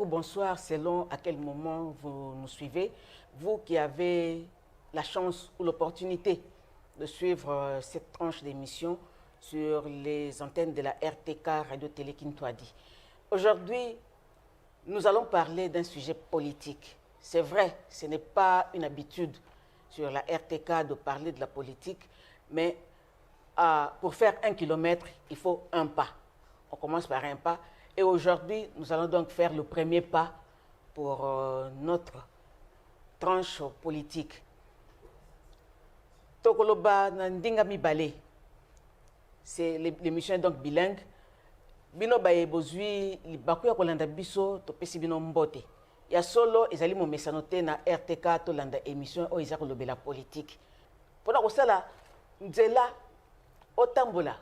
ou bonsoir selon à quel moment vous nous suivez. Vous qui avez la chance ou l'opportunité de suivre cette tranche d'émission sur les antennes de la RTK Radio-Télé Kintwadi. Aujourd'hui, nous allons parler d'un sujet politique. C'est vrai, ce n'est pas une habitude sur la RTK de parler de la politique, mais pour faire 1 kilomètre, il faut un pas. On commence par un pas. Et aujourd'hui, nous allons donc faire le premier pas pour notre tranche politique. Tokoloba Nandinga Mibale, c'est l'émission donc bilingue. Bino baye bozui bakuya kolanda biso to pesi bino mbote. Ya solo ezali mo mesanote na RTK to landa émission o ezako lobela politique. Pona ko sala nzela otambola.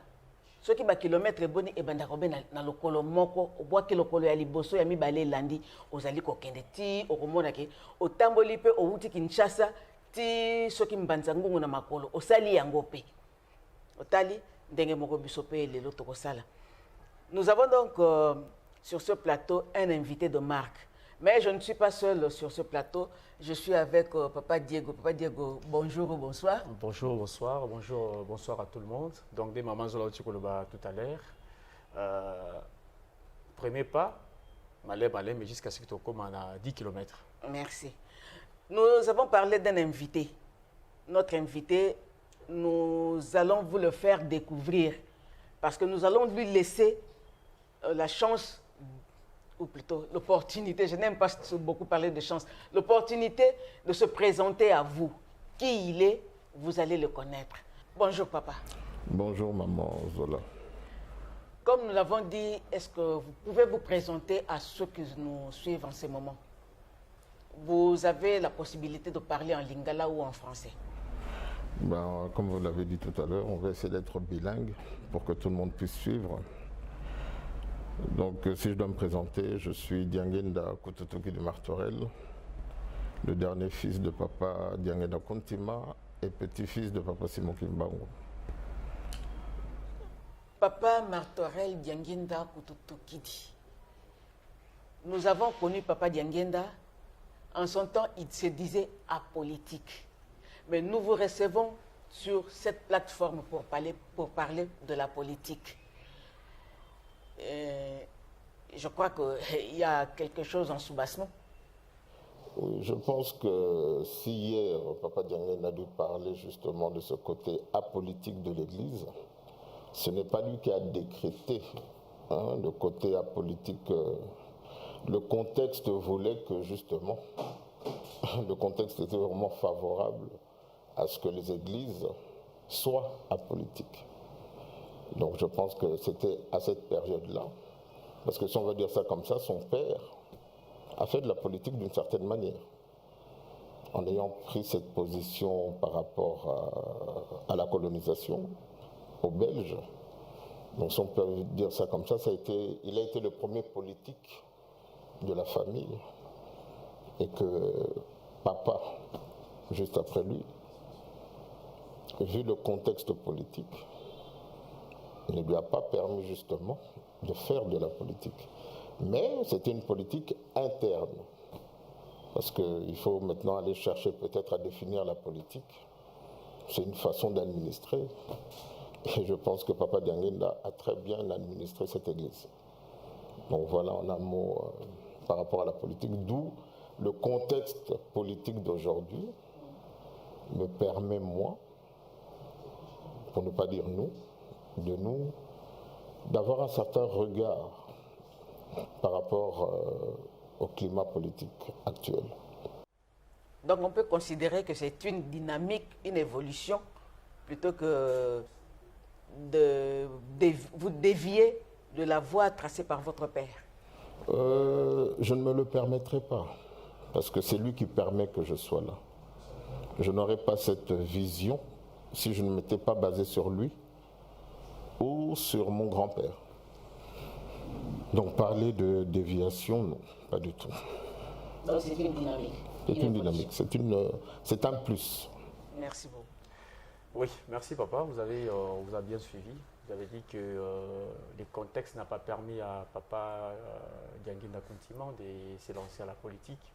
Soki ba kilomètre boni e banda ko be na lokolo moko obwaki lokolo ya liboso ya mibale landi ozali ko kende ti okomona ke otamboli pe outi Kinshasa ti soki mbanza ngungu na makolo osali yango pe. Otali ndenge moko biso pe lelo to ko sala. Nous avons donc sur ce plateau un invité de marque. Mais je ne suis pas seul sur ce plateau. Je suis avec Papa Diego. Papa Diego, bonjour ou bonsoir. Bonjour, bonsoir. Bonjour, bonsoir à tout le monde. Donc, des mamans Zola Tchikoloba tout à l'heure. Premier pas, malé, mais jusqu'à ce que tu commences à 10 km. Merci. Nous avons parlé d'un invité. Notre invité, nous allons vous le faire découvrir. Parce que nous allons lui laisser la chance, ou plutôt l'opportunité, je n'aime pas beaucoup parler de chance, l'opportunité de se présenter à vous. Qui il est, vous allez le connaître. Bonjour papa. Bonjour maman Zola. Comme nous l'avons dit, est-ce que vous pouvez vous présenter à ceux qui nous suivent en ce moment? Vous avez la possibilité de parler en lingala ou en français? Ben, comme vous l'avez dit tout à l'heure, on va essayer d'être bilingue pour que tout le monde puisse suivre. Donc, si je dois me présenter, je suis Diangenda Kututuki de Martorell, le dernier fils de papa Diangenda Kontima et petit-fils de papa Simon Kimbango. Papa Martorell Diangenda Kututuki. Nous avons connu papa Diangenda. En son temps, il se disait apolitique. Mais nous vous recevons sur cette plateforme pour parler de la politique. Je crois qu'il y a quelque chose en soubassement. Oui, je pense que si hier, Papa Diangenda a dû parler justement de ce côté apolitique de l'Église, ce n'est pas lui qui a décrété le côté apolitique. Le contexte voulait que justement, le contexte était vraiment favorable à ce que les églises soient apolitiques. Donc je pense que c'était à cette période-là, parce que si on veut dire ça comme ça, son père a fait de la politique d'une certaine manière, en ayant pris cette position par rapport à la colonisation aux Belges. Donc si on peut dire ça comme ça, il a été le premier politique de la famille, et que papa, juste après lui, vu le contexte politique, ne lui a pas permis justement de faire de la politique. Mais c'était une politique interne. Parce qu'il faut maintenant aller chercher peut-être à définir la politique. C'est une façon d'administrer. Et je pense que Papa Diangenda a très bien administré cette église. Donc voilà en un mot par rapport à la politique, d'où le contexte politique d'aujourd'hui me permet, moi, pour ne pas dire nous, d'avoir un certain regard par rapport au climat politique actuel. Donc on peut considérer que c'est une dynamique, une évolution, plutôt que de vous dévier de la voie tracée par votre père. Je ne me le permettrai pas, parce que c'est lui qui permet que je sois là. Je n'aurais pas cette vision si je ne m'étais pas basé sur lui ou sur mon grand-père. Donc parler de déviation, non, pas du tout. Donc c'est une dynamique. C'est une dynamique, c'est un plus. Merci beaucoup. Oui, merci papa, vous avez vous a bien suivi. Vous avez dit que le contexte n'a pas permis à papa Diangué Ndakontima de s'élancer à la politique.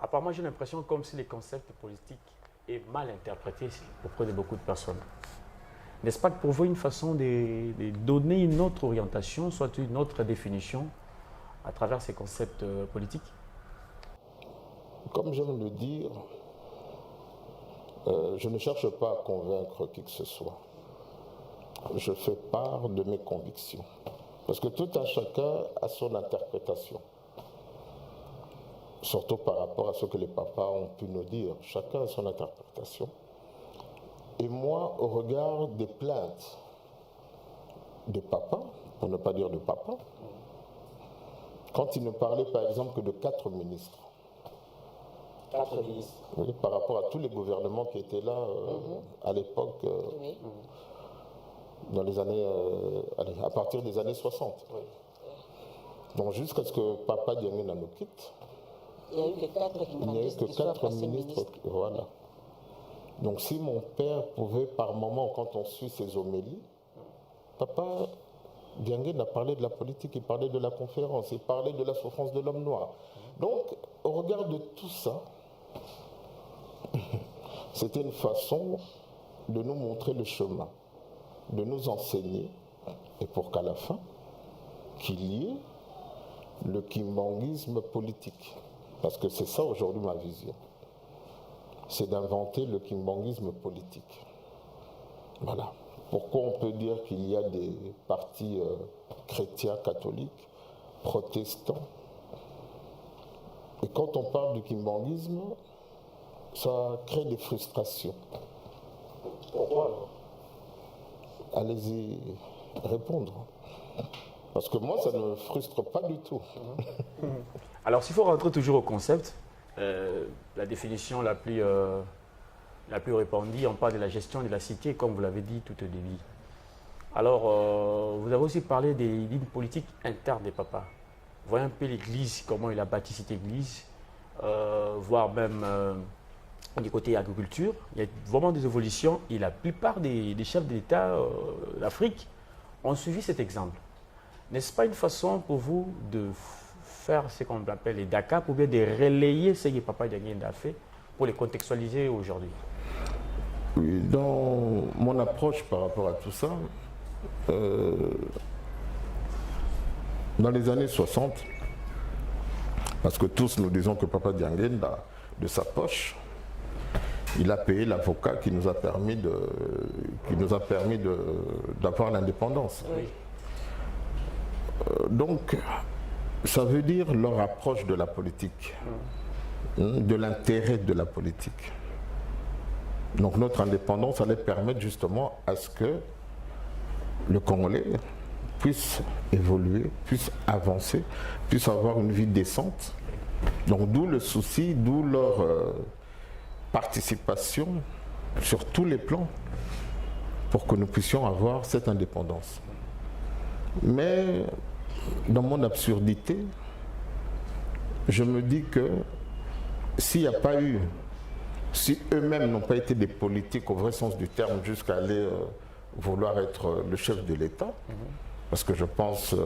Apparemment, j'ai l'impression comme si le concept politique est mal interprété auprès de beaucoup de personnes. N'est-ce pas pour vous une façon de donner une autre orientation, soit une autre définition à travers ces concepts politiques? Comme je viens de le dire, je ne cherche pas à convaincre qui que ce soit. Je fais part de mes convictions. Parce que tout un chacun a son interprétation. Surtout par rapport à ce que les papas ont pu nous dire. Chacun a son interprétation. Et moi, au regard des plaintes de papa, pour ne pas dire de papa, quand il ne parlait par exemple que de 4 ministres, 4 ministres. oui, par rapport à tous les gouvernements qui étaient là à l'époque, Oui. dans les années, à partir des années 60. Oui. Donc jusqu'à ce que papa Diangué nous quitte, Il n'y a eu que 4 il n'y a eu que 4 ministres. Voilà. Donc si mon père pouvait par moment, quand on suit ses homélies, papa Diangué n'a parlé de la politique, il parlait de la conférence, il parlait de la souffrance de l'homme noir. Donc au regard de tout ça, c'était une façon de nous montrer le chemin, de nous enseigner, et pour qu'à la fin, qu'il y ait le kimbanguisme politique. Parce que c'est ça aujourd'hui ma vision. C'est d'inventer le kimbanguisme politique. Voilà. Pourquoi on peut dire qu'il y a des partis chrétiens, catholiques, protestants. Et quand on parle du kimbanguisme, ça crée des frustrations. Pourquoi alors? Allez-y répondre. Parce que moi, ça ne me frustre pas du tout. Alors, s'il faut rentrer toujours au concept, la définition la plus répandue, on parle de la gestion de la cité, comme vous l'avez dit tout au début. Alors, vous avez aussi parlé d'une politique interne des papas. Voyez un peu l'Église, comment il a bâti cette Église, voire même du côté agriculture. Il y a vraiment des évolutions et la plupart des chefs d'État d'Afrique ont suivi cet exemple. N'est-ce pas une façon pour vous de faire ce qu'on appelle les DACA, pour bien de relayer ce que papa Diangué a fait pour les contextualiser aujourd'hui? Oui, dans mon approche par rapport à tout ça, dans les années 60, parce que tous nous disons que papa Diangué, de sa poche, il a payé l'avocat qui nous a permis d'avoir l'indépendance. Oui. Donc, ça veut dire leur approche de la politique, de l'intérêt de la politique. Donc notre indépendance allait permettre justement à ce que le Congolais puisse évoluer, puisse avancer, puisse avoir une vie décente. Donc d'où le souci, d'où leur participation sur tous les plans pour que nous puissions avoir cette indépendance. Mais dans mon absurdité, je me dis que s'il n'y a pas eu, si eux-mêmes n'ont pas été des politiques au vrai sens du terme jusqu'à aller vouloir être le chef de l'État, parce que je pense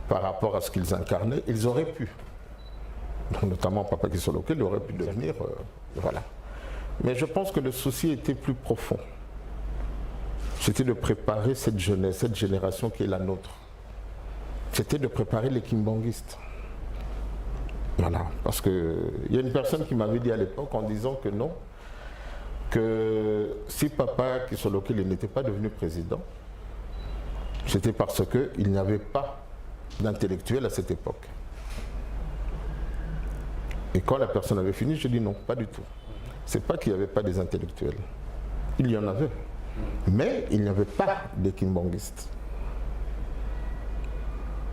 par rapport à ce qu'ils incarnaient, ils auraient pu. Donc, notamment Papa Kisoloke, il aurait pu devenir, voilà. Mais je pense que le souci était plus profond. C'était de préparer cette jeunesse, cette génération qui est la nôtre. C'était de préparer les kimbanguistes. Voilà, parce qu'il y a une personne qui m'avait dit à l'époque en disant que non, que si Papa Kisoloke n'était pas devenu président, c'était parce qu'il n'y avait pas d'intellectuel à cette époque. Et quand la personne avait fini, je dis non, pas du tout. C'est pas qu'il n'y avait pas des intellectuels. Il y en avait. Mais il n'y avait pas de kimbanguistes.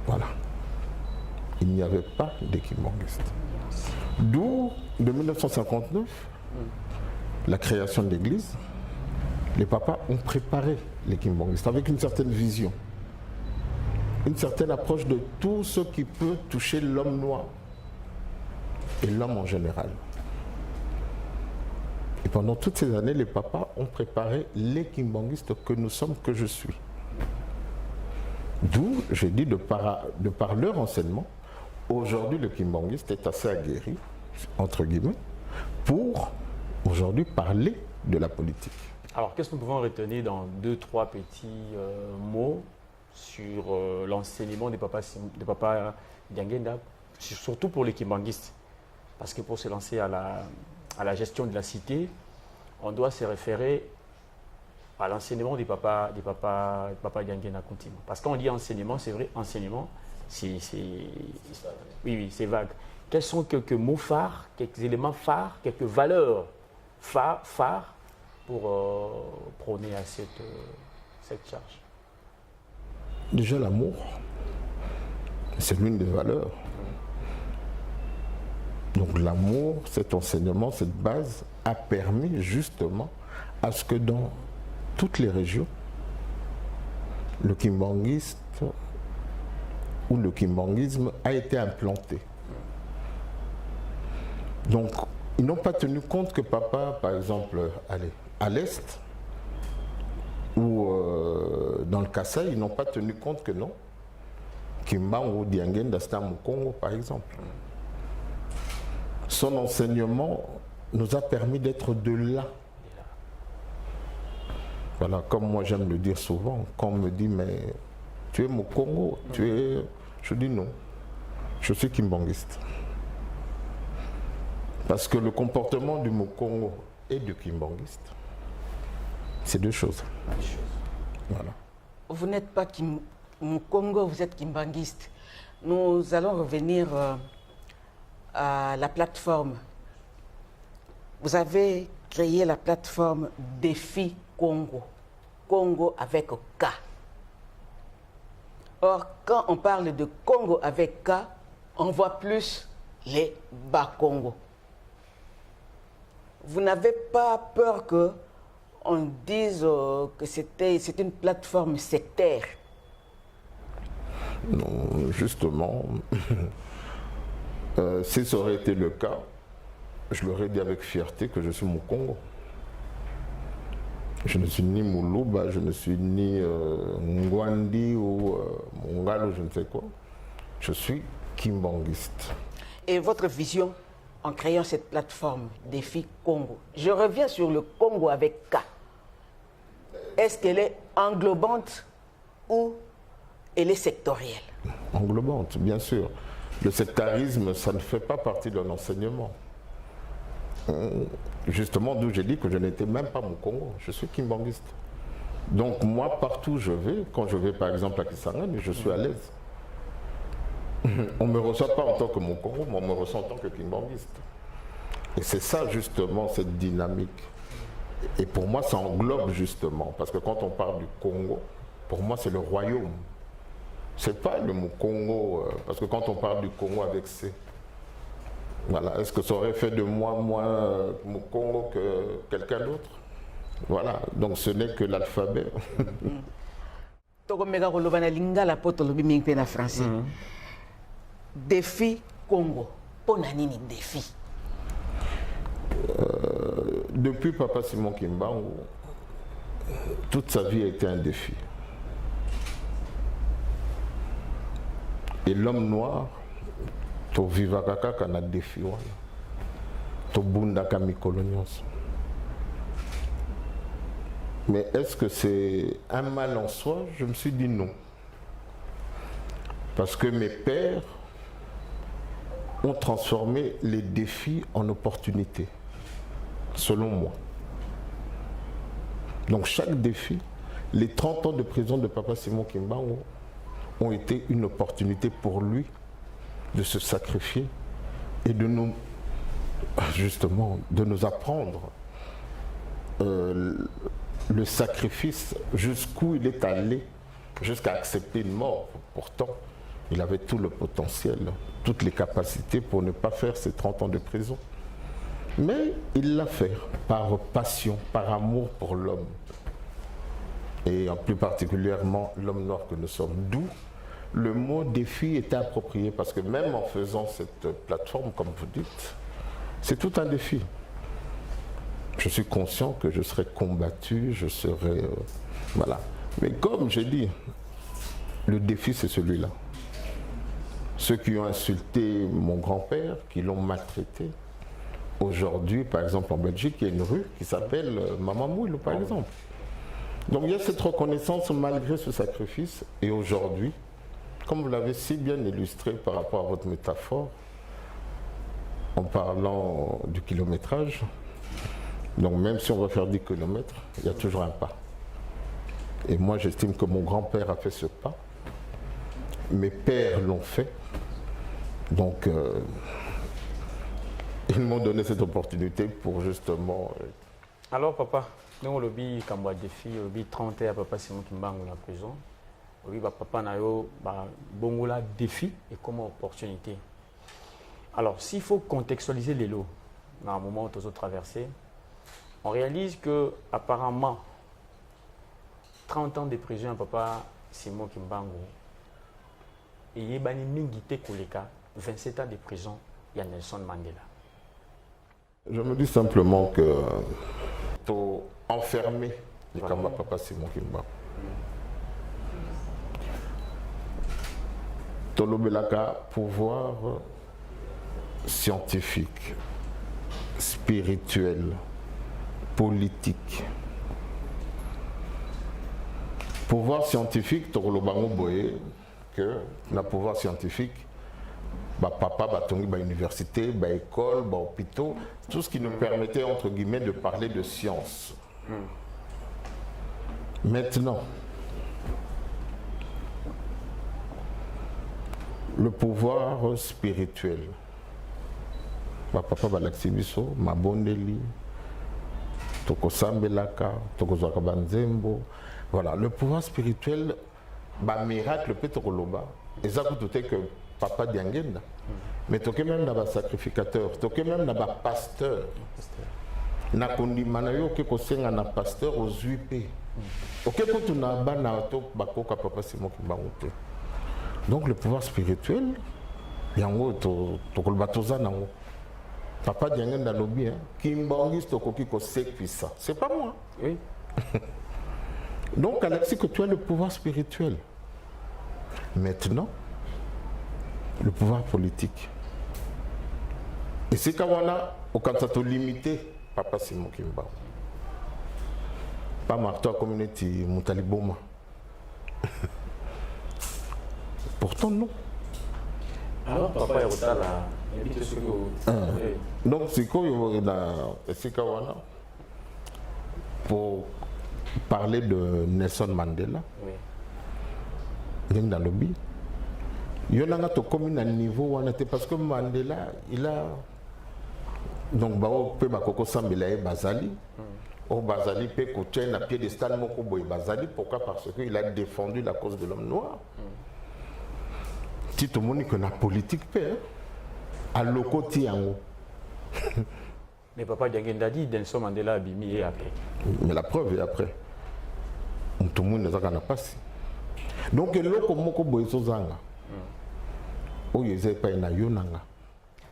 Voilà. Il n'y avait pas de kimbanguistes. D'où, de 1959, la création de l'église, les papas ont préparé les kimbanguistes avec une certaine vision, une certaine approche de tout ce qui peut toucher l'homme noir et l'homme en général. Et pendant toutes ces années, les papas ont préparé les kimbanguistes que nous sommes, que je suis. D'où, j'ai dit, de par leur enseignement, aujourd'hui le kimbanguiste est assez aguerri, entre guillemets, pour aujourd'hui parler de la politique. Alors, qu'est-ce que nous pouvons retenir dans 2-3 petits mots sur l'enseignement des papas Dianguenda, surtout pour les kimbanguistes? Parce que pour se lancer à la gestion de la cité, on doit se référer à l'enseignement des papas Dianguenda continue. Parce qu'on dit enseignement, c'est vrai, enseignement, oui, c'est vague. Quels sont quelques mots phares, quelques éléments phares, quelques valeurs phares pour prôner à cette charge? Déjà l'amour, c'est l'une des valeurs. Donc l'amour, cet enseignement, cette base a permis justement à ce que dans toutes les régions, le kimbanguiste ou le kimbanguisme a été implanté. Donc ils n'ont pas tenu compte que papa, par exemple, à l'Est ou dans le Kassai, ils n'ont pas tenu compte que non, Kimbangu Dianguenda c'était au Congo, par exemple. Son enseignement nous a permis d'être de là. Voilà, comme moi j'aime le dire souvent, quand on me dit mais tu es au Congo, je dis non, je suis kimbanguiste. Parce que le comportement du Mokongo et du kimbanguiste, c'est deux choses. Voilà. Vous n'êtes pas Mokongo, vous êtes kimbanguiste. Nous allons revenir à la plateforme. Vous avez créé la plateforme Défi Congo. Congo avec K. Or, quand on parle de Congo avec K, on voit plus les Bas-Congo. Vous n'avez pas peur qu'on dise que c'est une plateforme sectaire? Non, justement, si ça aurait été le cas, je l'aurais dit avec fierté que je suis Mokongo. Je ne suis ni Moulouba, je ne suis ni Ngwandi ou Mongalo, je ne sais quoi. Je suis kimbanguiste. Et votre vision en créant cette plateforme Défi Congo? Je reviens sur le Congo avec K. Est-ce qu'elle est englobante ou elle est sectorielle? Englobante, bien sûr. Le sectarisme, ça ne fait pas partie de l'enseignement. Justement, d'où j'ai dit que je n'étais même pas Mokongo, je suis kimbanguiste. Donc moi, partout où je vais, quand je vais par exemple à Kisangani, je suis à l'aise. On ne me reçoit pas en tant que Mokongo, mais on me reçoit en tant que kimbanguiste. Et c'est ça justement, cette dynamique. Et pour moi, ça englobe justement, parce que quand on parle du Congo, pour moi c'est le royaume. C'est pas le Mokongo, parce que quand on parle du Congo avec C, voilà, est-ce que ça aurait fait de moi moins Mokongo que quelqu'un d'autre? Voilà, donc ce n'est que l'alphabet. Défi Congo. Ponanini défi. Depuis Papa Simon Kimbangu, toute sa vie a été un défi. Et l'homme noir, to vivakaka kana défi wana, to bundaka mikolo nyonso. Mais est-ce que c'est un mal en soi? Je me suis dit non. Parce que mes pères ont transformé les défis en opportunités, selon moi. Donc chaque défi, les 30 ans de prison de Papa Simon Kimbangu ont été une opportunité pour lui de se sacrifier et de nous, justement, de nous apprendre le sacrifice, jusqu'où il est allé, jusqu'à accepter une mort. Pourtant, il avait tout le potentiel, toutes les capacités pour ne pas faire ces 30 ans de prison. Mais il l'a fait par passion, par amour pour l'homme. Et en plus particulièrement l'homme noir que nous sommes. D'où le mot défi était approprié, parce que même en faisant cette plateforme, comme vous dites, c'est tout un défi. je suis conscient que je serai combattu, je serai... voilà. Mais comme je dis, le défi c'est celui-là. Ceux qui ont insulté mon grand-père, qui l'ont maltraité, aujourd'hui, par exemple en Belgique, il y a une rue qui s'appelle Maman Mouilou, par exemple. Donc il y a cette reconnaissance malgré ce sacrifice. Et aujourd'hui, comme vous l'avez si bien illustré par rapport à votre métaphore, en parlant du kilométrage, donc même si on va faire 10 km, il y a toujours un pas. Et moi j'estime que mon grand-père a fait ce pas, mes pères l'ont fait, donc ils m'ont donné cette opportunité pour justement... Alors papa, nous lobby comme défi, lobby 30 ans papa Simon Kimbangu dans la prison. Oui, papa na yo bongola défi et comme opportunité. Alors s'il faut contextualiser les lots, dans un moment où tu as traversé, on réalise que apparemment 30 ans de prison à papa Simon Kimbangu et yebani mingite koleka 27 ans de prison il y a Nelson Mandela. Je me dis simplement que pour enfermer les Kamba papa Simon Kimbangu. Tolobelaka pouvoir scientifique, spirituel, politique. Pouvoir scientifique, Tolobango Boye, que le pouvoir scientifique, papa, batongi, université, école, hôpitaux, tout ce qui nous permettait, entre guillemets, de parler de science. Maintenant, le pouvoir spirituel. Papa Balaxibiso, Mabondeli, Tokosambelaka, Tokozwakabanzembo. Voilà, le pouvoir spirituel, miracle Petroloba. Et ça tout est que Papa Diangenda. Mais toke même dans sacrificateur, toke même dans pasteur. Na kondi manayo ke kosenga na pasteur aux UP. Ok, quand on a bana to bakoka Papa Simon Kimbangu. Donc le pouvoir spirituel, yango to kolbatoza nango. Papa Diangenda lobby, Kimbangis tokoki ko séquissa. C'est pas moi. Oui. Donc Alexis, que tu as le pouvoir spirituel. Maintenant, le pouvoir politique. Et c'est quand on a, au Kansato limité, Papa Simon Kimbangu. Pas Marteau Community Moutaliboma. Pourtant, non. Alors, papa, il y a donc, c'est quoi pour parler de Nelson Mandela, dans le lobby, il y a un commune à niveau parce que Mandela, il a donc peut Bakoko Sambela et Bazali. Au Bazali peut coacher un piédestal Mokobo et Bazali. Pourquoi? Parce qu'il a défendu la cause de l'homme noir. Si tout le monde connaît la politique, à l'oko tiango. Mais papa Diangenda dit Nelson Mandela a bimi et après. Mais la preuve est après. Tout le monde ne sait pas passé. Donc, l'oko moko boiso zanga.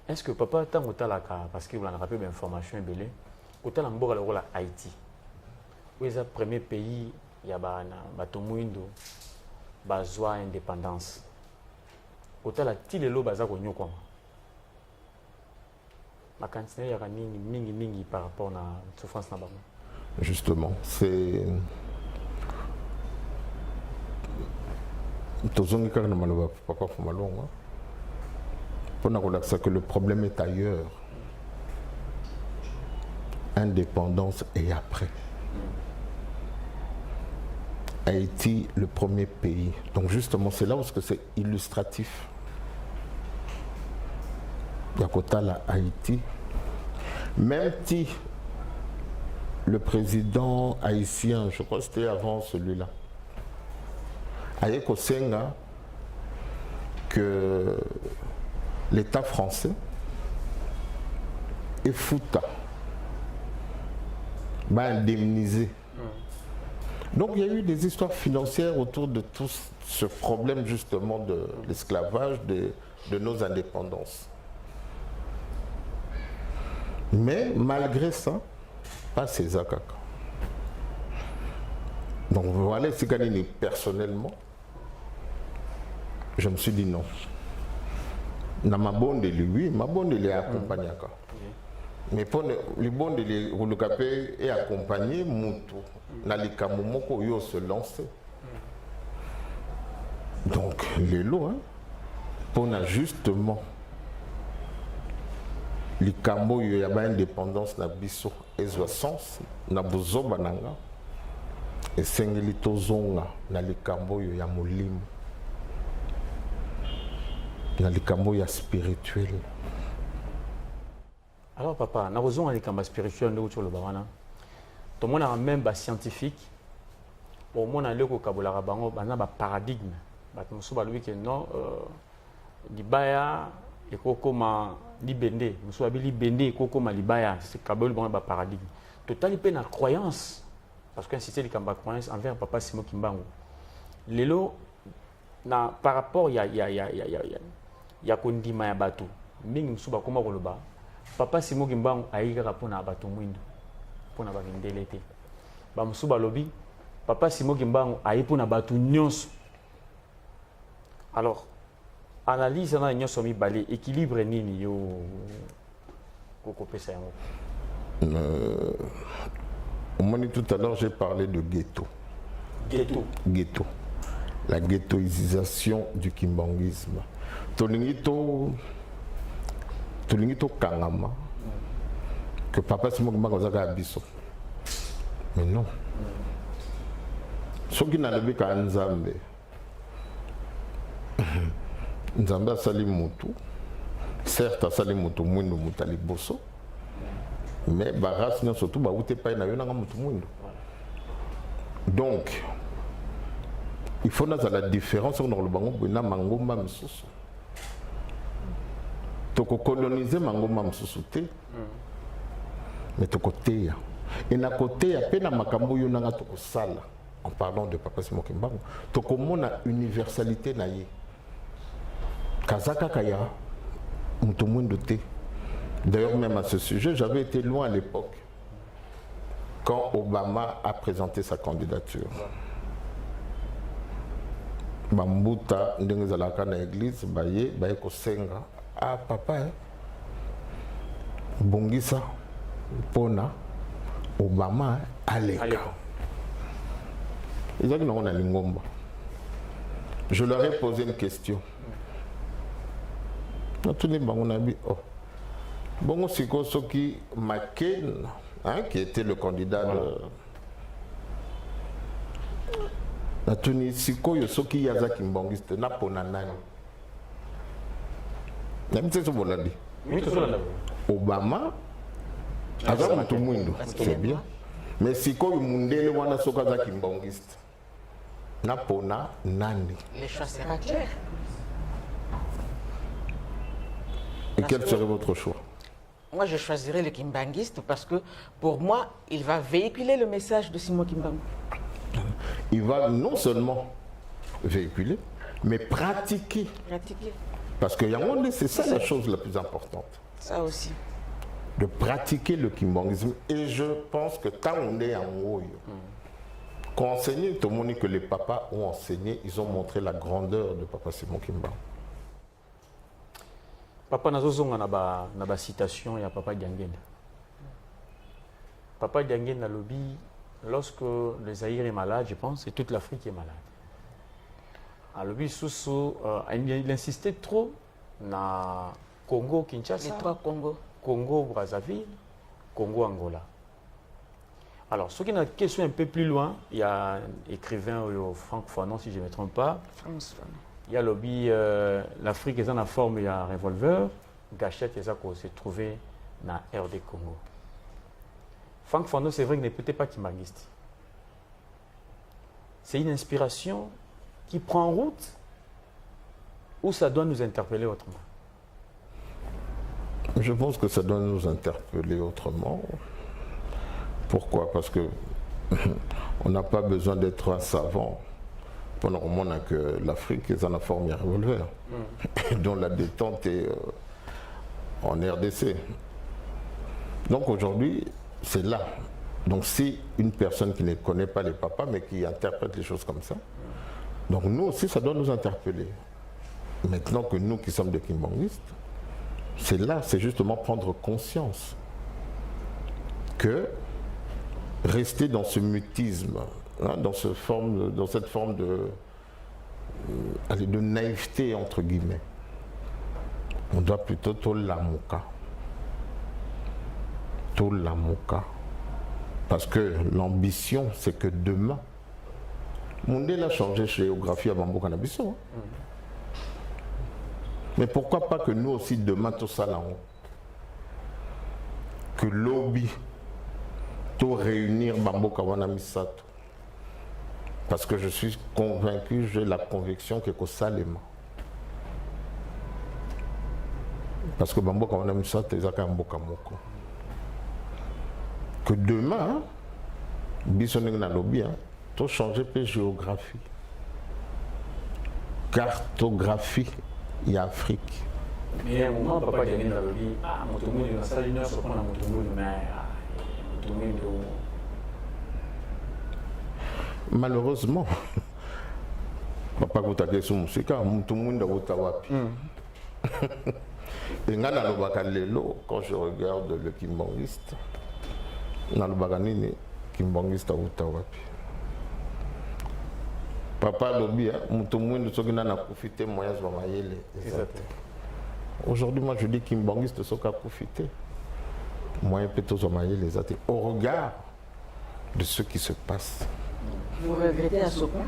Est-ce que papa tant autant la parce que vous en rappelez l'information est belée, autant en bord la Haïti. Où est le premier pays il y a Batomuindo bazwa indépendance. Autant la tilelo baza ko nyoko. Ma quantité ya mingi par rapport à la souffrance na bama. Justement, c'est tozongi kaka na maloba papa Fumalonga. Que le problème est ailleurs. Indépendance et après. Haïti, le premier pays. Donc justement, c'est là où c'est illustratif. Yakota la Haïti. Même si le président haïtien, je crois que c'était avant celui-là, Ayeko Senga, que l'État français et Fouta va indemniser. Donc il y a eu des histoires financières autour de tout ce problème justement de l'esclavage, de nos indépendances. Mais malgré ça, pas César Kaka. Donc voilà, personnellement, je me suis dit non. Na mabondeli, oui, mabondeli est accompagné. Mais pour le bondeli, le capé est accompagné, Moutou, na li kamomoko yo se lancer. Donc, les lots, hein, pour justement, les camo, il y a une indépendance, na biso, et sens, na bozoba nanga, et sengeli zonga, na les camo, il y a molim, na les camo, il y a spirituel. Alors, papa, na besoin de camo spirituel, nous, sur le barana. Tout le monde a même des scientifiques, au moins, on a le Kabola-Rabango, on a un paradigme. Musu balobi ke non libaya ekokoma libende musu abi libende ekokoma libaya c'est kaboli bon ba paradigme total pe na croyance parce que insister likamba croyance envers papa Simon Kimbangu lelo na par rapport ya kondima ya bato mingi musu bakoma koloba papa Simon Kimbangu ayika pona bato mwindo pona ba vindelete ba musu balobi papa Simon Kimbangu ayipona bato nyonso. Alors, analyse dans l'union somi balé équilibre nini yo koko pesa yango. Tout à l'heure j'ai parlé de ghetto. Ghetto. La ghettoisation du kimbanguisme. Tolingito kangama que papa Simon Kimbangu zaka abiso. Mais non. Ce qui n'a pas été Nzambe. Nzambe asali mutu, certes asali mutu mwindo mutali boso, mais baras n'a surtout ba ute pa na yona mutu mwindo. Donc il faut naza la différence entre le bango na mangomba msusu. Toko coloniser mangomba msusu te. Mais toko teya. Et na côté ya pena makambo yona nga toko sala. En parlant de papa Simon Kimbangu, toko mona universalité na ye. Kazaka Kaya, Moutoumouindoté. D'ailleurs, même à ce sujet, j'avais été loin à l'époque, quand Obama a présenté sa candidature. Bambuta, Ndengezalaka na église, Baye Kosenga. Ah, papa, hein? Bongisa, Pona, Obama, Aleka. Ils ont dit non, on a l'ingomba. Je leur ai posé une question. Tout le monde a dit, oh, bon, c'est Soki McCain, hein, qui était le candidat de la Tunisie, Soki Yazaki Mbongiste, Naponanani. Obama, Azam tout le monde, c'est bien. Mais si quoi Mundele wana Sokazaki Mbongiste, Napona Nani. Les choix sera clair. Et quel serait votre choix? Moi, je choisirais le kimbanguiste parce que pour moi, il va véhiculer le message de Simon Kimbangu. Il va non seulement véhiculer, mais pratiquer. Parce que c'est ça la chose la plus importante. Ça aussi. De pratiquer le kimbanguisme. Et je pense que quand on est en haut, quand on enseigne, tout le monde dit que les papas ont enseigné, ils ont montré la grandeur de papa Simon Kimbangu. Papa nazozonga na ba citation ya papa Diangenda. Papa Diangenda lobby, lorsque le Zaïre est malade, je pense, et toute l'Afrique est malade. À lobby Soussou, il insistait trop na Congo Kinshasa, les trois Congos, Congo Brazzaville, Congo Angola. Alors, ce qui est une question un peu plus loin, il y a un écrivain Franck Fanon, si je ne me trompe pas. Il y a lobby, l'Afrique est en forme, il y a un revolver, gâchette, il y a se trouvé dans RD Congo. Franck Fanon, c'est vrai qu'il n'est peut-être pas kimbanguiste. C'est une inspiration qui prend en route ou ça doit nous interpeller autrement? Je pense que ça doit nous interpeller autrement. Pourquoi? Parce que on n'a pas besoin d'être un savant. Pendant le moment que l'Afrique est en forme de revolver, dont la détente est en RDC. Donc aujourd'hui, c'est là. Donc c'est une personne qui ne connaît pas les papas, mais qui interprète les choses comme ça. Donc nous aussi, ça doit nous interpeller. Maintenant que nous qui sommes des kimbanguistes, c'est là, c'est justement prendre conscience que rester dans ce mutisme, hein, dans cette forme de naïveté, entre guillemets, on doit plutôt tout l'amoka. Parce que l'ambition, c'est que demain, Mundele a changé géographie à Bambo Canabiso. Hein. Mais pourquoi pas que nous aussi, demain, tout ça là, que lobby, tout réunir Bambo Kawana Misato. Parce que je suis convaincu, j'ai la conviction que c'est ça les mains. Parce que Bambo Kawana Misato, c'est un Mboka Moko. Que demain, Bissoning na lobby, tout changer de géographie. Cartographie, il y a Afrique. Mais à un moment, papa Diané na lobby, ah, mon tomo de la salle une heure, se prend à mon tomo de mer, mon tomo de... Malheureusement, papa Goutake sous Moussika, tout le monde a Outawapi. Et quand je regarde le kimbanguiste, dans le baganini, kimbanguiste à Outawapi. Papa Lobi, tout le monde a profité moyens de mailler. Aujourd'hui, moi je dis kimbanguiste a profité. Moyens peut-être de mailler les athées. Au regard de ce qui se passe. Vous regrettez à ce point?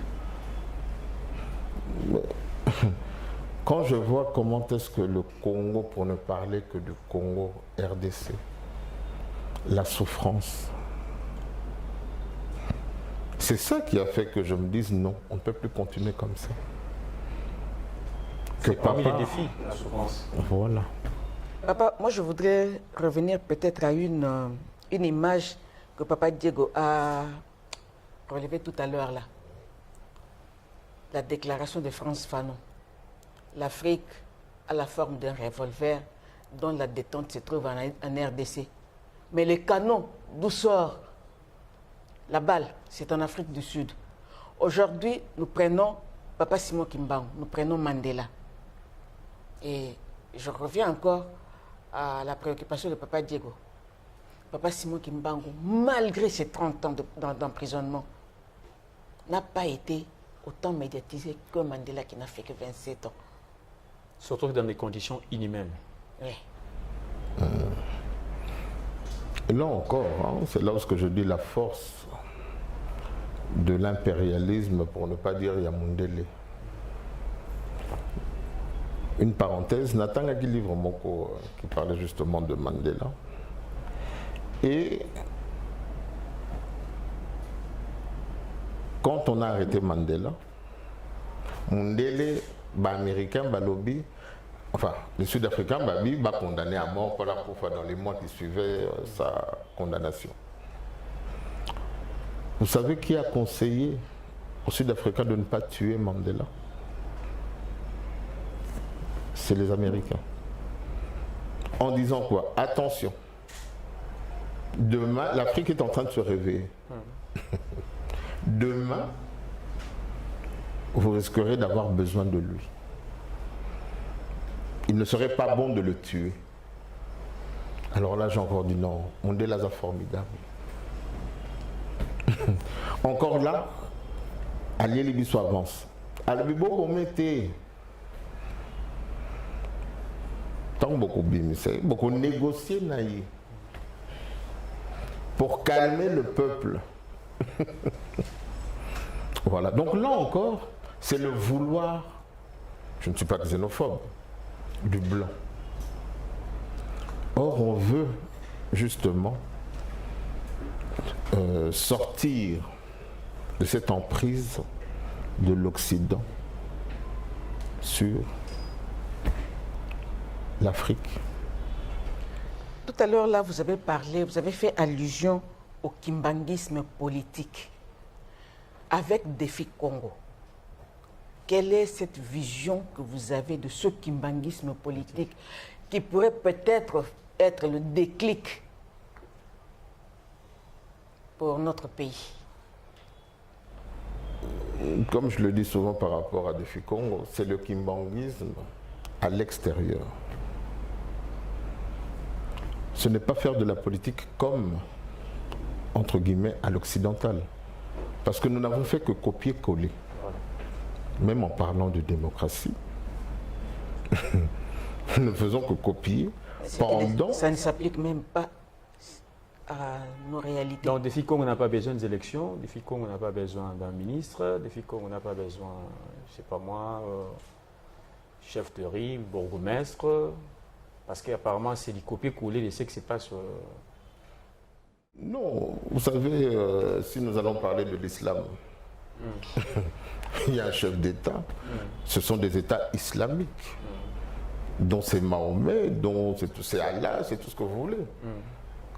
Quand je vois comment est-ce que le Congo, pour ne parler que du Congo RDC, la souffrance, c'est ça qui a fait que je me dise non, on ne peut plus continuer comme ça. C'est parmi les défis, la souffrance. Voilà. Papa, moi je voudrais revenir peut-être à une image que Papa Diego a relevée tout à l'heure là. La déclaration de Frantz Fanon. L'Afrique a la forme d'un revolver dont la détente se trouve en RDC. Mais le canon d'où sort la balle, c'est en Afrique du Sud. Aujourd'hui, nous prenons Papa Simon Kimbangu, nous prenons Mandela. Et je reviens encore à la préoccupation de Papa Diego. Papa Simon Kimbangu, malgré ses 30 ans d'emprisonnement, n'a pas été autant médiatisé que Mandela qui n'a fait que 27 ans. Surtout dans des conditions inhumaines. Oui. Et là encore, hein, c'est là où je dis la force de l'impérialisme, pour ne pas dire Yamundele. Une parenthèse, Nathan Gagi livre Moko qui parlait justement de Mandela. Et quand on a arrêté Mandela, Mundele, américain, lobby, enfin, les Sud-Africains, va condamné à mort pour la fois dans les mois qui suivaient sa condamnation. Vous savez qui a conseillé aux Sud-Africains de ne pas tuer Mandela? C'est les Américains. En disant quoi? Attention, demain, l'Afrique est en train de se réveiller. Demain, vous risquerez d'avoir besoin de lui. Il ne serait pas bon de le tuer. Alors là, j'ai encore dit non. Mandela est formidable. Encore là, Alié Libiso avance. Alibibo, on mettait. Tant beaucoup bimisé, beaucoup négocié naïe. Pour calmer le peuple. Voilà. Donc là encore, c'est le vouloir, je ne suis pas xénophobe, du blanc. Or, on veut justement sortir de cette emprise de l'Occident sur l'Afrique. Tout à l'heure, là, vous avez parlé, vous avez fait allusion au kimbanguisme politique avec Défi Congo. Quelle est cette vision que vous avez de ce kimbanguisme politique qui pourrait peut-être être le déclic pour notre pays? Comme je le dis souvent par rapport à Défi Congo, c'est le kimbanguisme à l'extérieur. Ce n'est pas faire de la politique comme, entre guillemets, à l'occidental. Parce que nous n'avons fait que copier-coller. Même en parlant de démocratie, nous ne faisons que copier pendant... Ça ne s'applique même pas à nos réalités. Donc, Défi Congo n'a pas besoin des élections, Défi Congo n'a pas besoin d'un ministre, Défi Congo n'a pas besoin, je ne sais pas moi, chef de rime, bourgmestre, parce qu'apparemment c'est du copier-coller de ce qui se passe. Non, vous savez, si nous allons parler de l'islam, il y a un chef d'État, ce sont des États islamiques, dont c'est Mahomet, dont c'est Allah, c'est tout ce que vous voulez.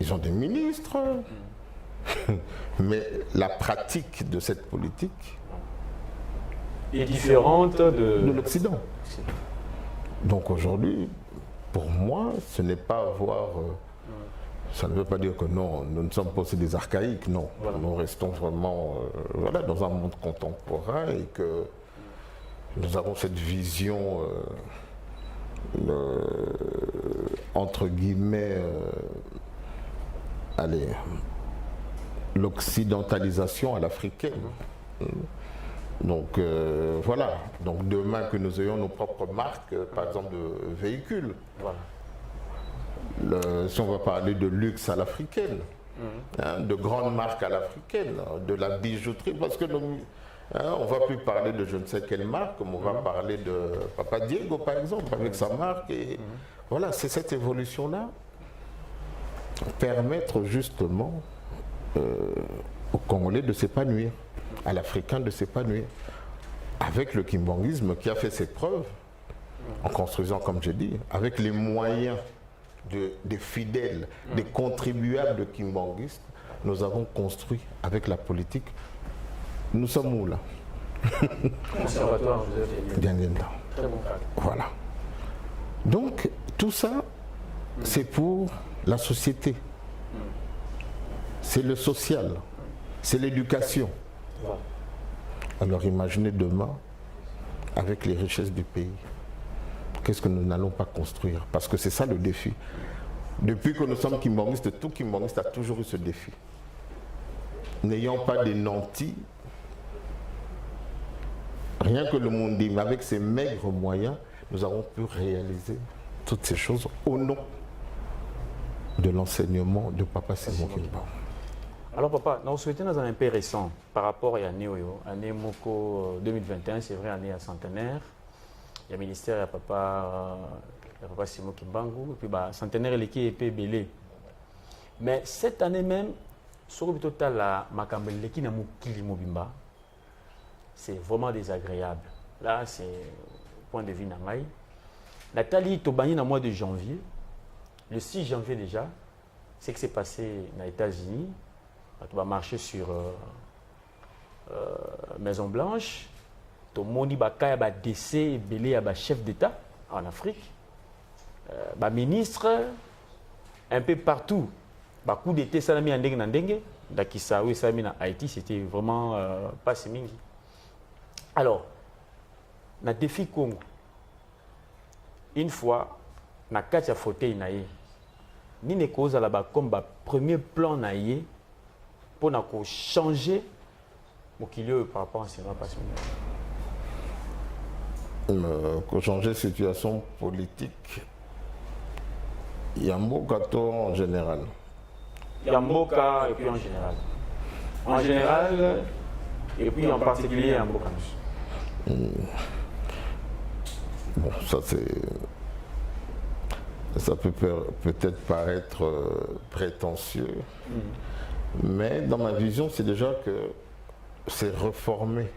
Ils ont des ministres, mais la pratique de cette politique est différente de l'Occident. Donc aujourd'hui, pour moi, ce n'est pas avoir... ça ne veut pas dire que non, nous ne sommes pas aussi des archaïques, non. Voilà. Nous restons vraiment voilà, dans un monde contemporain et que nous avons cette vision, entre guillemets, allez, l'occidentalisation à l'africaine. Donc voilà, donc demain que nous ayons nos propres marques, par exemple de véhicules. Voilà. Si on va parler de luxe à l'africaine, de grandes marques à l'africaine, de la bijouterie, parce que on ne va plus parler de je ne sais quelle marque, mais on va parler de Papa Diego par exemple, avec sa marque. Et voilà, c'est cette évolution-là, permettre justement aux Congolais de s'épanouir, à l'Africain de s'épanouir, avec le kimbanguisme qui a fait ses preuves, en construisant, comme j'ai dit, avec les moyens des fidèles, des contribuables kimbanguistes, nous avons construit avec la politique. Nous sommes où là? Conservatoire Joseph Dianguenda. Très bon cadre. Voilà. Donc, tout ça, c'est pour la société. C'est le social. C'est l'éducation. Voilà. Alors imaginez demain, avec les richesses du pays, qu'est-ce que nous n'allons pas construire? Parce que c'est ça le défi. Depuis que nous sommes kimbanguistes, tout kimbanguiste a toujours eu ce défi. N'ayant pas des nantis, rien que le monde dit, mais avec ces maigres moyens, nous avons pu réaliser toutes ces choses au nom de l'enseignement de Papa Simon Kimbangu. Alors papa, nous souhaitons dans un peu récent par rapport à l'année Moko 2021, c'est vrai, année à centenaire. Il y a le ministère, il y a Papa Simon Kimbangu, et puis bah, centenaire l'équipe est peu belé. Mais cette année même, sur le total, la Makambel qui n'a mukili mobimba, c'est vraiment désagréable. Là, c'est point de vue nangai. La Tali Tobani dans le mois de janvier, le 6 janvier déjà, c'est que c'est passé aux États-Unis. Tu vas marcher sur Maison Blanche. Tu as décès et belé à chef d'État en Afrique. Ministre, un peu partout. Coup d'été, ça a mis en dengue. Dakisaoui, ça a mis en Haïti, c'était vraiment pas si mingi. Alors, na défi Congo, une fois, na katia fauteuil naïe, ni ne cause à la bas comme premier plan naïe pour changer mon kilo par rapport à ce qui va passer. Pour changer la situation politique, il y a un mot gâteau en général. Il y a un mot et puis en général. En général, et puis en particulier un mot. Bon, ça peut peut-être paraître prétentieux, mais dans ma vision, c'est déjà que c'est reformer,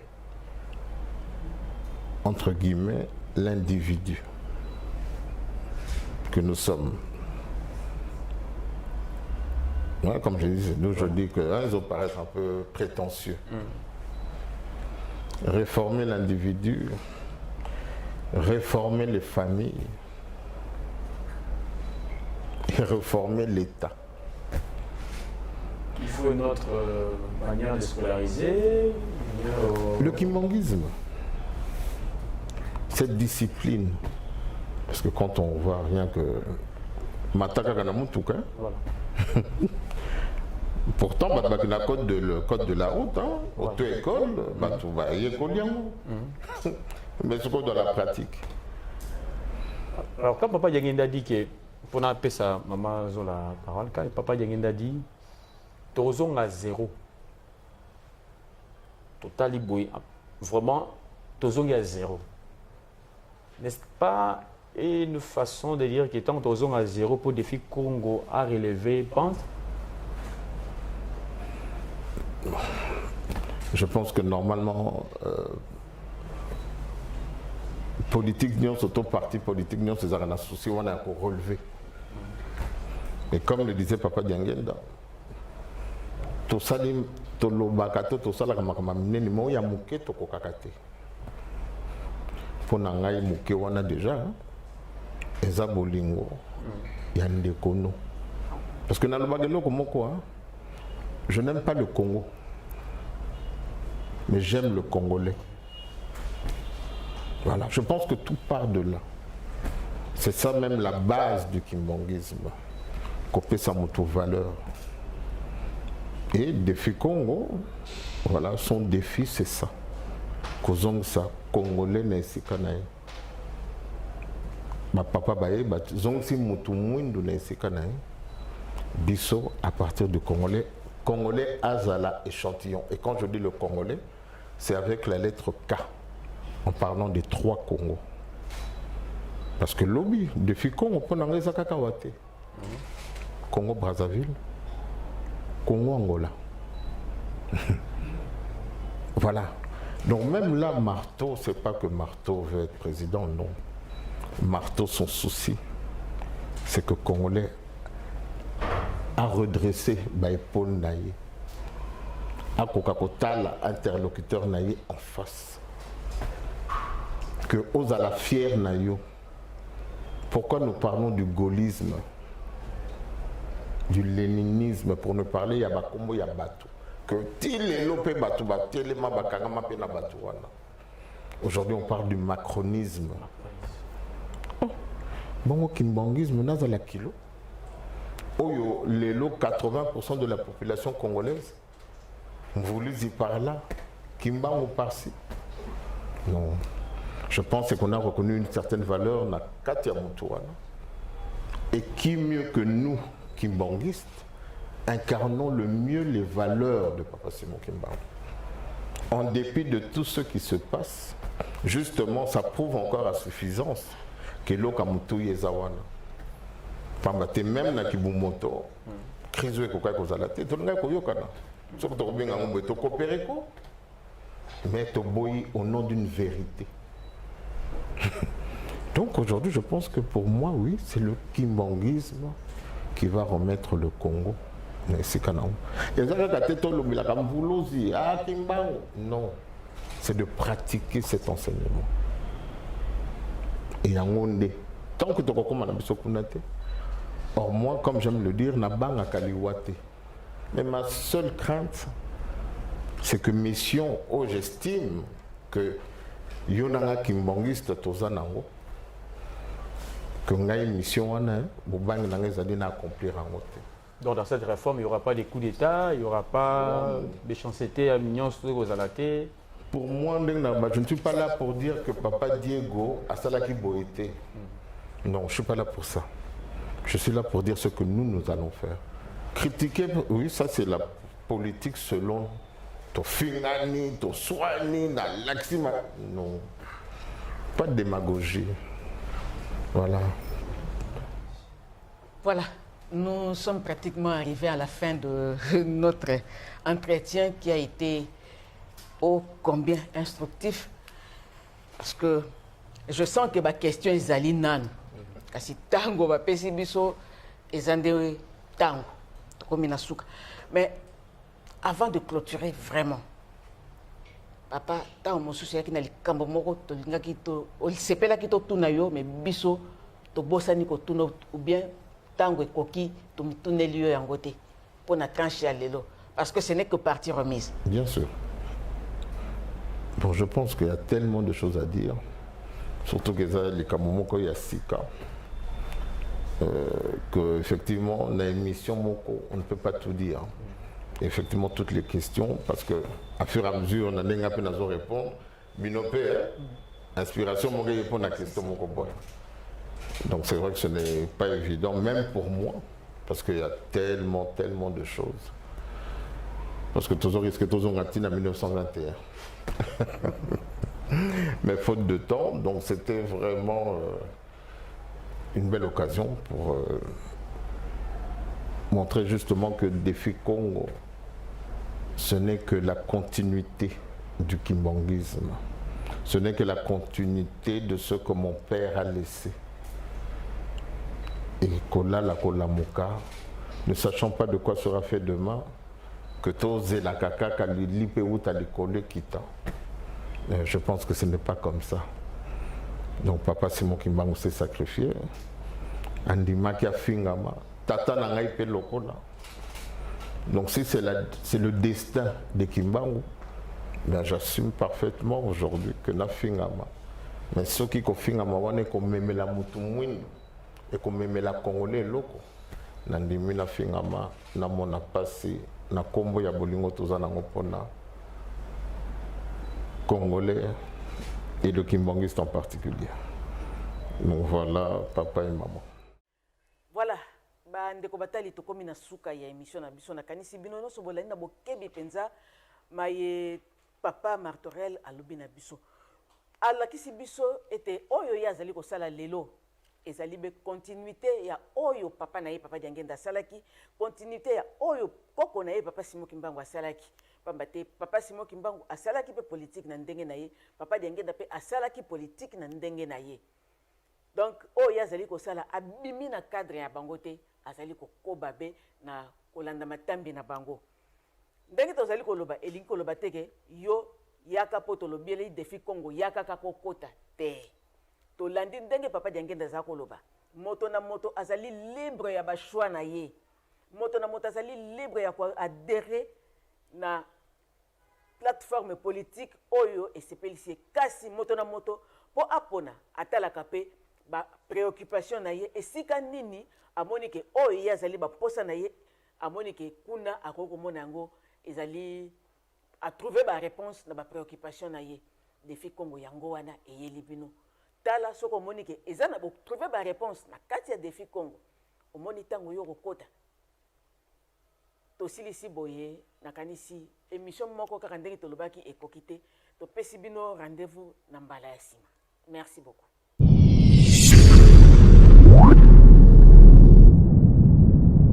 entre guillemets, l'individu que nous sommes. Ouais, comme je disais, nous je dis que ils ont paraissent un peu prétentieux. Réformer l'individu, réformer les familles et réformer l'État. faut une autre manière de scolariser. Le kimbanguisme, cette discipline, parce que quand on voit rien que Mataka Kanamutuka, Voilà. pourtant, le code de la route, auto-école, mais ce qu'on dans la pratique. Alors, quand Papa Diangenda dit que, pour appeler ça, maman Zola parole, quand Papa Diangenda dit, Tozong à zéro. Total Iboué. Vraiment, Tozong à zéro. N'est-ce pas une façon de dire que tant Tozong à zéro pour le défi Congo à relever pente? Je pense que normalement, politique, surtout parti politique, c'est un associé, on a pour relever. Et comme le disait Papa Diangenda, tout ça, tout ça, il y a mouké, tout kokakate. Pour nangai mouké, on a déjà, Eza Bolingo, il y a Ndekono. Parce que dans le bagelo, comme quoi, je n'aime pas le Congo, mais j'aime le Congolais. Voilà, je pense que tout part de là. C'est ça même la base du kimbanguisme. Couper sa moto-valeur. Et défi Congo, voilà, son défi c'est ça. Kozong sa Congolais n'est sikanaï. Ma papa baye, zong si moto mwindu n'est sikanaï. Bisso à partir du Congolais. Congolais Azala échantillon. Et quand je dis le Congolais, c'est avec la lettre K. En parlant des 3 Congos. Parce que lobby, depuis Congo, on peut en aller à Kakawate. Congo Brazzaville, Congo Angola. Voilà. Donc même là, Marteau, c'est pas que Marteau veut être président, non. Marteau, son souci, c'est que Congolais a redressé Paul Naye. A Coca-Cola, interlocuteur Naye en face. Que aux à la fière Nayo. Pourquoi nous parlons du gaullisme, du léninisme, pour ne parler, il y a Bakombo, il y a Batou. Que Tile Lopé Batou, Telema Bakangama Pena Batouana. Aujourd'hui, on parle du macronisme. Bon, au kimbanguisme, n'a la kilo. Oyo, les lots, 80% de la population congolaise, vous lisez par là, Kimbango par-ci. Non. Je pense qu'on a reconnu une certaine valeur dans Katia Moutouana. Et qui mieux que nous, kimbanguistes, incarnons le mieux les valeurs de Papa Simon Kimbangu. En dépit de tout ce qui se passe, justement, ça prouve encore à suffisance que l'Oka Moutou Yezawana. Pambate même na Kibumoto, Krizo et Koka Kozalate, tout le monde est Koyokana. Sauf que tu as bien coopéré, mais tu boyi au nom d'une vérité. Donc aujourd'hui, je pense que pour moi, oui, c'est le kimbanguisme qui va remettre le Congo. Non, c'est de pratiquer cet enseignement. Et tant que tu as or moi, comme j'aime le dire, n'a Kaliwate. Mais ma seule crainte, c'est que mission, oh, j'estime que Yonanga Kimbangiste Tozanango, que ngai mission wana bubang nanga zali accomplir en côté. Donc dans cette réforme, il n'y aura pas des coups d'État, il n'y aura pas des chancetés à Mignon aux Alatés. Pour moi, je ne suis pas là pour dire que Papa Diego a salaki boité. Non, je ne suis pas là pour ça. Je suis là pour dire ce que nous allons faire. Critiquer, oui, ça c'est la politique selon ton finani, ton soigni, na laxima. Non, pas de démagogie. Voilà. Voilà, nous sommes pratiquement arrivés à la fin de notre entretien qui a été ô combien instructif. Parce que je sens que ma question est Zalinan. Kasi tango va pesi biso ezande tango comme inasuka. Mais avant de clôturer vraiment, papa, tant mon souci qui n'a likambo moko to lingaki to sepela ki to tuna yo mais biso to bosani ko tuna ou bien tango ekoki to mutuneli yo yango te pona tranche ya lelo Parce que ce n'est que partie remise. Bien sûr. Bon, je pense qu'il y a tellement de choses à dire, surtout que les Kamomoko y a 6 cas, qu'effectivement, dans l'émission Moko, on ne peut pas tout dire. Effectivement, toutes les questions, parce qu'à fur et à mesure, on a des gens qui répondre. Binopé, inspiration, on répond à la question Moko. Donc c'est vrai que ce n'est pas évident, même pour moi, parce qu'il y a tellement de choses. Parce que toujours risque toujours raté en 1921. Mais faute de temps, donc c'était vraiment une belle occasion pour montrer justement que Défi Congo, ce n'est que la continuité du kimbanguisme. Ce n'est que la continuité de ce que mon père a laissé. Et Kola la Kolamuka, ne sachant pas de quoi sera fait demain, que tous la kaka kalilipe ou talikole kita. Je pense que ce n'est pas comme ça. Donc papa Simon Kimbangu s'est sacrifié. Andima qui a fingama, tata nangai pe lokola. Donc si c'est le destin de Kimbangu, ben j'assume parfaitement aujourd'hui que na fingama. Mais ceux qui ko fingama wane ko meme la mutumwini et ko meme la congolais loko. Nandimi na fingama na mona pasi na kombo ya bolingo tozana ngopona congolais et le kimbanguiste en particulier. Donc voilà papa et maman. Voilà. Ndeko batali tokomi na suka ya émission na biso na kanisi bino nyonso bolani na bokebi penza maye papa Martorel alobi na biso alakisi biso ete oyo ya azali kosala lelo ezali be continuité ya oyo papa na ye papa Diangenda asalaki, continuité ya oyo koko na ye papa Simon Kimbangu asalaki. Pamba te papa Simon Kimbangu asalaki pe politique na ndenge na ye, papa Diangenda pe asalaki politique na ndenge na ye. Donc oyo azali kosala abimi na cadre ya bango te, azali kokoba be na kolanda matambi na bango. Ndenge tozali koloba elingi koloba teke yo yaka po tolobieli Défi Congo yaka kakokota te. Tolandi ndenge papa Diangenda za koloba. Moto na moto azali libre ya ba choix na ye. Moto na moto azali libre ya ko adhérer na plateforme politique oyo esepelisi kasi moto na moto po apona atalaka pe ba préoccupation na ye esika nini amoni ke oyo ye azali ba posa na ye amoni ke kuna akoko mona yango ezali a trouver ba réponse na ba préoccupation na ye. Défi Congo yango wana eyeli bino tala soko moni ke ezana bo trouver ba réponse na kati ya Défi Congo omoni tango yo kokota tosilisi boye nakanisi émission moko kaka ndenge tolobaki ekokite topesi bino rendez-vous na mbala ya sima. Merci beaucoup.